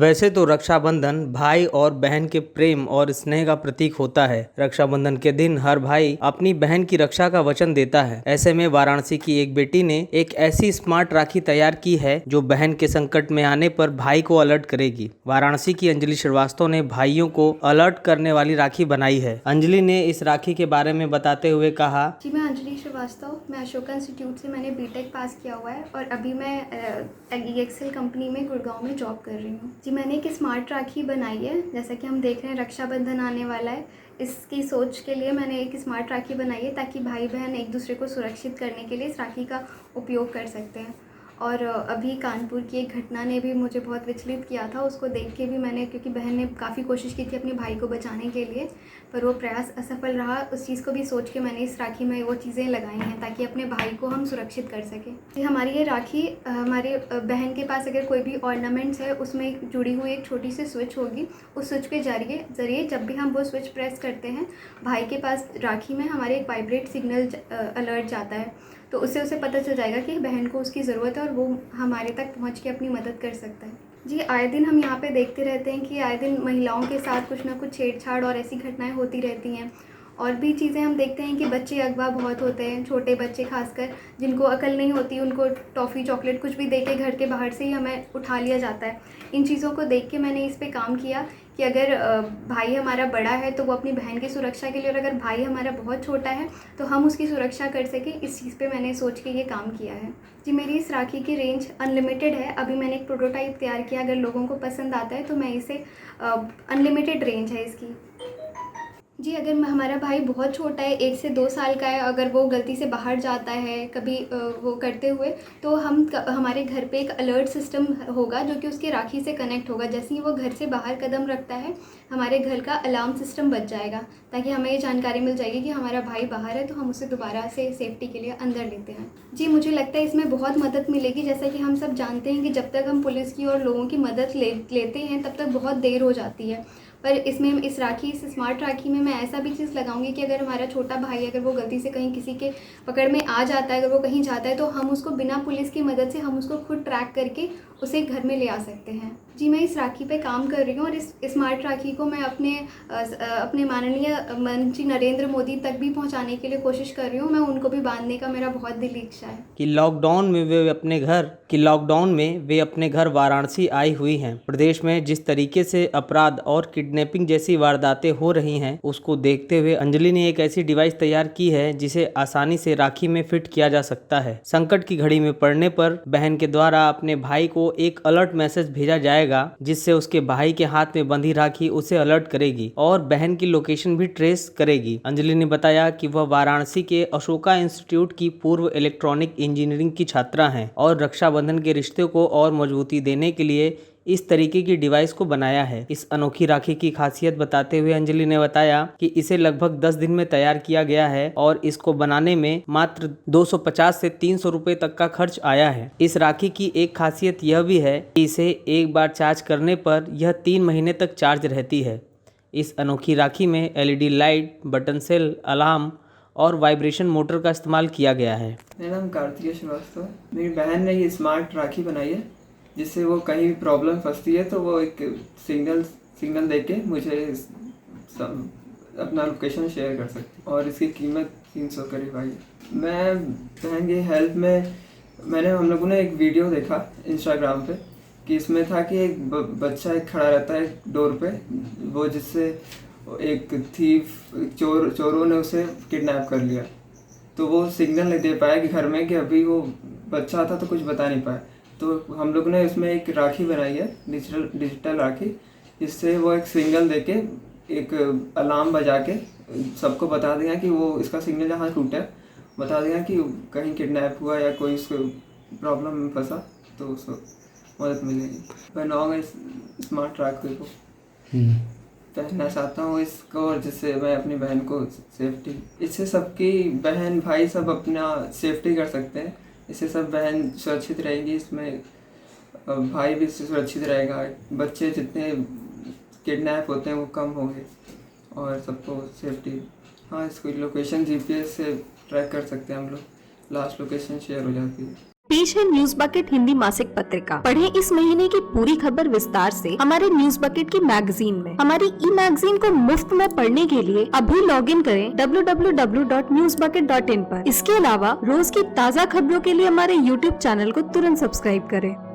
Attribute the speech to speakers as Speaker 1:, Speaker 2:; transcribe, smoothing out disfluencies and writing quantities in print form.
Speaker 1: वैसे तो रक्षाबंधन भाई और बहन के प्रेम और स्नेह का प्रतीक होता है। रक्षाबंधन के दिन हर भाई अपनी बहन की रक्षा का वचन देता है। ऐसे में वाराणसी की एक बेटी ने एक ऐसी स्मार्ट राखी तैयार की है जो बहन के संकट में आने पर भाई को अलर्ट करेगी। वाराणसी की अंजलि श्रीवास्तव ने भाइयों को अलर्ट करने वाली राखी बनाई है। अंजलि ने इस राखी के बारे में बताते हुए कहा,
Speaker 2: जी मैं अंजलि श्रीवास्तव, मैं अशोका इंस्टीट्यूट से मैंने बीटेक पास किया हुआ है और अभी मैं EXL कंपनी में गुड़गांव में जॉब कर रही हूँ। जी मैंने एक स्मार्ट राखी बनाई है। जैसा कि हम देख रहे हैं रक्षाबंधन आने वाला है, इसकी सोच के लिए मैंने एक स्मार्ट राखी बनाई है ताकि भाई बहन एक दूसरे को सुरक्षित करने के लिए इस राखी का उपयोग कर सकते हैं। और अभी कानपुर की एक घटना ने भी मुझे बहुत विचलित किया था। उसको देख के भी मैंने, क्योंकि बहन ने काफ़ी कोशिश की थी अपने भाई को बचाने के लिए, पर वो प्रयास असफल रहा। उस चीज़ को भी सोच के मैंने इस राखी में वो चीज़ें लगाई हैं ताकि अपने भाई को हम सुरक्षित कर सकें। जी हमारी ये राखी, हमारे बहन के पास अगर कोई भी ऑर्नामेंट्स है उसमें जुड़ी हुई एक छोटी सी स्विच होगी। उस स्विच के जरिए जब भी हम वो स्विच प्रेस करते हैं, भाई के पास राखी में हमारे एक वाइब्रेट सिग्नल अलर्ट जाता है। तो उससे उसे पता चल जाएगा कि बहन को उसकी ज़रूरत है और वो हमारे तक पहुंच के अपनी मदद कर सकता है। जी आए दिन हम यहाँ पे देखते रहते हैं कि आए दिन महिलाओं के साथ कुछ ना कुछ छेड़छाड़ और ऐसी घटनाएं होती रहती हैं। और भी चीज़ें हम देखते हैं कि बच्चे अगवा बहुत होते हैं, छोटे बच्चे खासकर, जिनको अकल नहीं होती, उनको टॉफ़ी चॉकलेट कुछ भी दे के घर के बाहर से ही हमें उठा लिया जाता है। इन चीज़ों को देख के मैंने इस पे काम किया कि अगर भाई हमारा बड़ा है तो वो अपनी बहन की सुरक्षा के लिए, और अगर भाई हमारा बहुत छोटा है तो हम उसकी सुरक्षा कर सकें, इस चीज़ पे मैंने सोच के ये काम किया है। जी मेरी इस राखी की रेंज अनलिमिटेड है। अभी मैंने एक प्रोटोटाइप तैयार किया, अगर लोगों को पसंद आता है तो मैं इसे, अनलिमिटेड रेंज है इसकी। जी अगर हमारा भाई बहुत छोटा है, 1 से 2 साल का है, अगर वो गलती से बाहर जाता है कभी वो करते हुए, तो हमारे घर पे एक अलर्ट सिस्टम होगा जो कि उसकी राखी से कनेक्ट होगा। जैसे ही वो घर से बाहर कदम रखता है, हमारे घर का अलार्म सिस्टम बज जाएगा ताकि हमें ये जानकारी मिल जाएगी कि हमारा भाई बाहर है, तो हम उसे दोबारा से सेफ्टी के लिए अंदर लेते हैं। जी मुझे लगता है इसमें बहुत मदद मिलेगी। जैसा कि हम सब जानते हैं कि जब तक हम पुलिस की और लोगों की मदद लेते हैं तब तक बहुत देर हो जाती है। पर इसमें इस स्मार्ट राखी में मैं ऐसा भी चीज़ लगाऊंगी कि अगर हमारा छोटा भाई, अगर वो गलती से कहीं किसी के पकड़ में आ जाता है, अगर वो कहीं जाता है, तो हम उसको बिना पुलिस की मदद से हम उसको खुद ट्रैक करके उसे घर में ले आ सकते हैं। जी मैं इस राखी पे काम कर रही हूँ और इस स्मार्ट राखी को मैं अपने माननीय मंत्री नरेंद्र मोदी तक भी पहुँचाने के लिए कोशिश कर रही हूँ। मैं उनको भी बांधने का मेरा बहुत दिली इच्छा है
Speaker 1: कि लॉकडाउन में वे अपने घर वाराणसी आई हुई हैं। प्रदेश में जिस तरीके से अपराध और किडनैपिंग जैसी वारदातें हो रही हैं, उसको देखते हुए अंजलि ने एक ऐसी डिवाइस तैयार की है जिसे आसानी से राखी में फिट किया जा सकता है। संकट की घड़ी में पड़ने पर बहन के द्वारा अपने भाई को एक अलर्ट मैसेज भेजा जाएगा, जिससे उसके भाई के हाथ में बंधी राखी उसे अलर्ट करेगी और बहन की लोकेशन भी ट्रेस करेगी। अंजलि ने बताया कि वह वाराणसी के अशोका इंस्टीट्यूट की पूर्व इलेक्ट्रॉनिक इंजीनियरिंग की छात्रा हैं और रक्षाबंधन के रिश्ते को और मजबूती देने के लिए इस तरीके की डिवाइस को बनाया है। इस अनोखी राखी की खासियत बताते हुए अंजलि ने बताया कि इसे लगभग 10 दिन में तैयार किया गया है और इसको बनाने में मात्र 250 से 300 रुपए तक का खर्च आया है। इस राखी की एक खासियत यह भी है कि इसे एक बार चार्ज करने पर यह 3 महीने तक चार्ज रहती है। इस अनोखी राखी में LED light, button cell, alarm और वाइब्रेशन मोटर का इस्तेमाल किया गया है।
Speaker 3: मेरा नाम कार्तिकेय श्रीवास्तव। मेरी बहन ने ये स्मार्ट राखी बनाई है जिससे वो कहीं भी प्रॉब्लम फंसती है तो वो एक सिग्नल देके मुझे अपना लोकेशन शेयर कर सकती है और इसकी कीमत 300 करीब आई। मैं बहन की हेल्प में हम लोगों ने एक वीडियो देखा इंस्टाग्राम पे कि इसमें था कि एक बच्चा खड़ा रहता है डोर पे, वो जिससे एक चोरों ने उसे किडनैप कर लिया। तो वो सिग्नल नहीं दे पाया कि घर में कि अभी वो बच्चा था तो कुछ बता नहीं पाया। तो हम लोग ने इसमें एक राखी बनाई है, डिजिटल राखी, जिससे वो एक सिग्नल देके एक अलार्म बजा के सबको बता देगा कि वो इसका सिग्नल जहाँ टूटा बता देगा कि कहीं किडनैप हुआ या कोई उसको प्रॉब्लम में फंसा तो उसको मदद मिलेगी। बनाऊँगा इस स्मार्ट राखी को, पहनना चाहता हूँ इसको, और जिससे मैं अपनी बहन को सेफ्टी, इससे सबकी बहन भाई सब अपना सेफ्टी कर सकते हैं। इससे सब बहन सुरक्षित रहेगी, इसमें भाई भी सुरक्षित रहेगा, बच्चे जितने किडनैप होते हैं वो कम होंगे और सबको सेफ्टी। हाँ इसको लोकेशन GPS से ट्रैक कर सकते हैं हम लोग, लास्ट लोकेशन शेयर हो जाती है।
Speaker 4: पेश है न्यूज बकेट हिंदी मासिक पत्रिका। पढ़ें इस महीने की पूरी खबर विस्तार से हमारे न्यूज बकेट की मैगजीन में। हमारी ई मैगजीन को मुफ्त में पढ़ने के लिए अभी लॉग इन करें www.newsbucket.in पर। इसके अलावा रोज की ताज़ा खबरों के लिए हमारे YouTube चैनल को तुरंत सब्सक्राइब करें।